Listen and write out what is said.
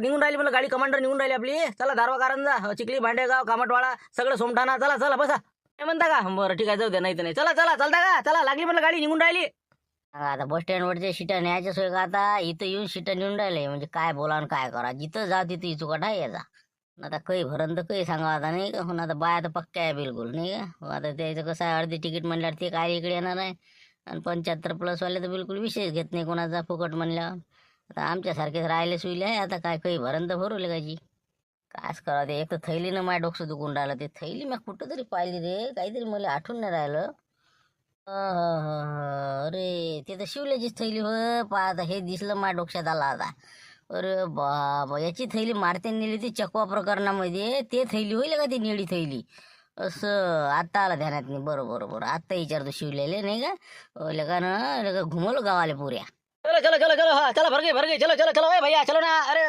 निघून राहिली म्हणलं गाडी. कमांडर निघून राहिली आपली. चला दारवा कारंजा, चिखली, भांडेगाव, कामटवाडा, सगळं सोमठाणा. चला चला बसा. काय म्हणता का? बरं ठीक आहे, जाऊ द्या. नाही तर नाही. चला चला, चालता का? चला, लागली म्हणलं गाडी, निघून राहिली. आता बस स्टँडवरच्या शिटा न्यायच्या सोय का? आता इथं येऊन शिटा नेऊन राहिले म्हणजे काय बोला आणि काय करा. जिथं जा तिथं इचुकाटा यायचा. आता काही भरण तर काही सांगा आता नाही का. पण आता बाया तर पक्क्या आहे बिलकुल नाही का. आता त्याचं कसं आहे, अर्धी तिकीट म्हणल्यावर ते काय इकडे येणार आहे. आणि 75+ तर बिलकुल विषयच घेत नाही कोणाचा फुकट म्हणल्यावर. आता आमच्यासारखेच राहिले सुईले आहे. आता काय काही भरण तर भरवले कायची. कायच करा ते. एक तर थैलीनं माझ्या डोकं दुखून राहिलं. ते थैली मी कुठं तरी पाहिली रे, काहीतरी मला आठवून नाही राहिलं. अरे ते तर शिवल्याचीच थैली हो. आता हे दिसलं माझ्या डोक्यात आला आता. अरे बाबा, याची थैली मारते नेली ती चकवा प्रकरणामध्ये. ते थैली होईल का ती निळी थैली? असं आता आला ध्यानात नाही. बरोबर बरोबर, आत्ता विचारतो शिवलेले नाही का. लगा घुमवलं गावाले पुऱ्या. चलो चलो चलो चलो, हा चला, भर गई, चलो चलो चलो. भैया चलो ना. अरे